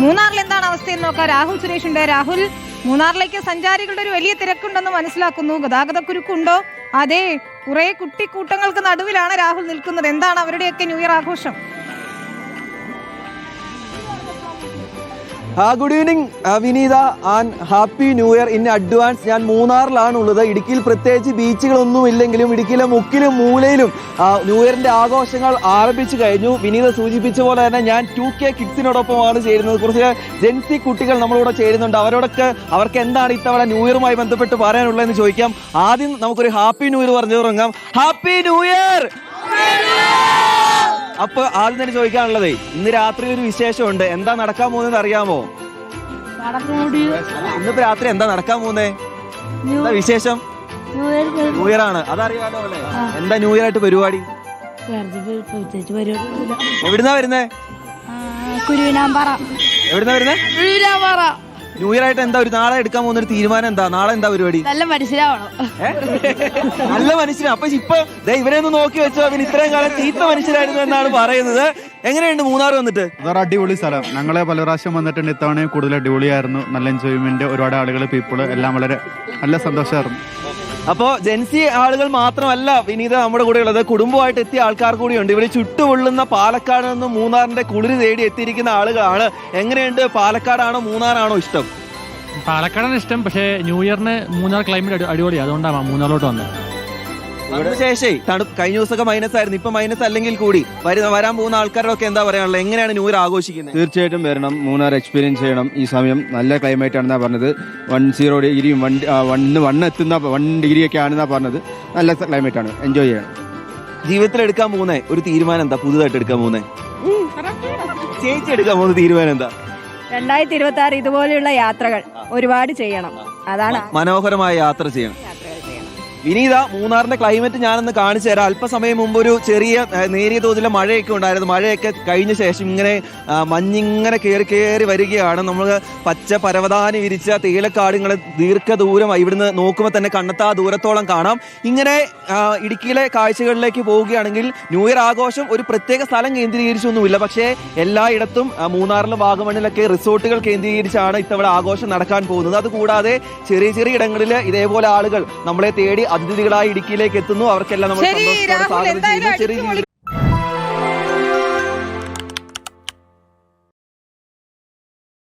മൂന്നാറിൽ എന്താണ് അവസ്ഥയെന്ന് നോക്കാം. രാഹുൽ സുരേഷ് ഉണ്ട്. രാഹുൽ, മൂന്നാറിലേക്ക് സഞ്ചാരികളുടെ ഒരു വലിയ തിരക്കുണ്ടെന്ന് മനസ്സിലാക്കുന്നു. ഗതാഗതക്കുരുക്കുണ്ടോ? അതെ, കുറെ കുട്ടിക്കൂട്ടങ്ങൾക്ക് നടുവിലാണ് രാഹുൽ നിൽക്കുന്നത്. എന്താണ് അവരുടെയൊക്കെ ന്യൂ ഇയർ ആഘോഷം? Good evening Vineetha and happy new year in advance. ഞാൻ മൂന്നാറിലാണ് ഉള്ളത്. ഇടുക്കിയിൽ പ്രത്യേകിച്ച് ബീച്ചുകളൊന്നും ഇല്ലെങ്കിലും ഇടുക്കിയിലെ മുക്കിലും മൂലയിലും ന്യൂ ഇയറിന്റെ ആഘോഷങ്ങൾ ആരംഭിച്ചു കഴിഞ്ഞു. വിനീത സൂചിപ്പിച്ച പോലെ തന്നെ ഞാൻ 2K കിഡ്സിനോടൊപ്പമാണ് ചേരുന്നത്. കുറച്ച് ജെൻസി കുട്ടികൾ നമ്മളോട് ചേരുന്നുണ്ട്. അവർക്ക് എന്താണ് ഇത്തവണ ന്യൂ ഇയറുമായി ബന്ധപ്പെട്ട് പറയാനുള്ളതെന്ന് ചോദിക്കാം. ആദ്യം നമുക്കൊരു ഹാപ്പി ന്യൂ ഇയർ പറഞ്ഞു തുടങ്ങാം. Happy new year. അപ്പൊ ആദ്യം തന്നെ ചോദിക്കാനുള്ളതേ, ഇന്ന് രാത്രി ഒരു വിശേഷമുണ്ട്. എന്താ നടക്കാൻ പോകുന്നത് അറിയാമോ? ഇന്നിപ്പോ രാത്രി എന്താ നടക്കാൻ പോകുന്നേ? എന്താ വിശേഷം? ന്യൂ ഇയർ ആണ്, അതറിയാലോ അല്ലേ? എന്താ ന്യൂ ഇയർ ആയിട്ട് പരിപാടി? എവിടുന്നാ വരുന്നേ? എവിടുന്നാ വരുന്നേ? ന്യൂ ഇയർ ആയിട്ട് എന്താ ഒരു നാളെ എടുക്കാൻ പോകുന്ന ഒരു തീരുമാനം എന്താ? നാളെ എന്താ പരിപാടി? നല്ല മനസ്സിലാവണം. നല്ല മനുഷ്യനാ. അപ്പൊ ഇപ്പൊ ഇവരെ ഒന്ന് നോക്കി വെച്ചോ. അവന് ഇത്രയും കാലം ചീത്ത മനുഷ്യരായിരുന്നു എന്നാണ് പറയുന്നത്. എങ്ങനെയുണ്ട് മൂന്നാർ വന്നിട്ട്? അതൊരു അടിപൊളി സ്ഥലം. ഞങ്ങളെ പല പ്രാവശ്യം വന്നിട്ടുണ്ട്. ഇത്തവണയും കൂടുതൽ അടിപൊളിയായിരുന്നു. നല്ല എൻജോയ്മെന്റ്, ഒരുപാട് ആളുകൾ, പീപ്പിള് എല്ലാം വളരെ നല്ല സന്തോഷമായിരുന്നു. അപ്പോ ജെൻസി ആളുകൾ മാത്രമല്ല വിനീത നമ്മുടെ കൂടെ ഉള്ളത്, കുടുംബമായിട്ട് എത്തിയ ആൾക്കാർ കൂടിയുണ്ട്. ഇവിടെ ചുട്ടുപൊള്ളുന്ന പാലക്കാട് നിന്നും മൂന്നാറിന്റെ കുളിര് തേടി എത്തിയിരിക്കുന്ന ആളുകളാണ്. എങ്ങനെയുണ്ട്? പാലക്കാടാണോ മൂന്നാറാണോ ഇഷ്ടം? പാലക്കാടാണ് ഇഷ്ടം. പക്ഷേ ന്യൂ ഇയറിന് മൂന്നാർ ക്ലൈമറ്റ് അടിപൊളിയാണ്. അതുകൊണ്ടാണ് മൂന്നാറിലോട്ട് വന്നത്. ശേഷേ കഴിഞ്ഞ ദിവസമൊക്കെ മൈനസ് ആയിരുന്നു. ഇപ്പൊ മൈനസ് അല്ലെങ്കിൽ കൂടി വരാൻ പോകുന്ന ആൾക്കാരൊക്കെ എന്താ പറയാനുള്ളത്? എങ്ങനെയാണ് ന്യൂ ഇയർ ആഘോഷിക്കുന്നത്? തീർച്ചയായിട്ടും വരണം, മൂന്നാർ എക്സ്പീരിയൻസ് ചെയ്യണം. ഈ സമയം നല്ല ക്ലൈമറ്റ് ആണെന്നാ പറഞ്ഞത്. 10 ഡിഗ്രിയും 1 ഡിഗ്രിയൊക്കെ ആണെന്നാ പറഞ്ഞത്. നല്ല ക്ലൈമറ്റ് ആണ്, എൻജോയ് ചെയ്യണം. ജീവിതത്തിൽ എടുക്കാൻ പോകുന്നേ ഒരു തീരുമാനം എന്താ? പുതുതായിട്ട് എടുക്കാൻ പോകുന്നേ ചേച്ചി എടുക്കാൻ പോകുന്ന തീരുമാനം എന്താ? 2026 ഇതുപോലെയുള്ള യാത്രകൾ ഒരുപാട് ചെയ്യണം. അതാണ് മനോഹരമായ യാത്ര ചെയ്യണം. വിനീത, മൂന്നാറിന്റെ ക്ലൈമറ്റ് ഞാനൊന്ന് കാണിച്ചു തരാം. അല്പസമയം മുമ്പ് ഒരു ചെറിയ നേരിയ തോതിലെ മഴയൊക്കെ ഉണ്ടായിരുന്നു. മഴയൊക്കെ കഴിഞ്ഞ ശേഷം ഇങ്ങനെ മഞ്ഞിങ്ങനെ കയറി വരികയാണ്. നമ്മൾ പച്ച പരവതാനി വിരിച്ച തേയിലക്കാടുകളെ ദീർഘദൂരം ഇവിടുന്ന് നോക്കുമ്പോൾ തന്നെ കണ്ണെത്താ ദൂരത്തോളം കാണാം. ഇങ്ങനെ ഇടുക്കിയിലെ കാഴ്ചകളിലേക്ക് പോവുകയാണെങ്കിൽ ന്യൂ ഇയർ ആഘോഷം ഒരു പ്രത്യേക സ്ഥലം കേന്ദ്രീകരിച്ചൊന്നുമില്ല. പക്ഷേ എല്ലായിടത്തും മൂന്നാറിലും വാഗമണ്ണിലൊക്കെ റിസോർട്ടുകൾ കേന്ദ്രീകരിച്ചാണ് ഇത്തവണ ആഘോഷം നടക്കാൻ പോകുന്നത്. അതുകൂടാതെ ചെറിയ ചെറിയ ഇടങ്ങളിൽ ഇതേപോലെ ആളുകൾ നമ്മളെ തേടി അതിഥികളായി ഇടുക്കിയിലേക്ക് എത്തുന്നു. അവർക്കെല്ലാം നമ്മൾ സന്തോഷത്തോടെ സ്വാഗതം ചെയ്യുന്നു. ചെറിയ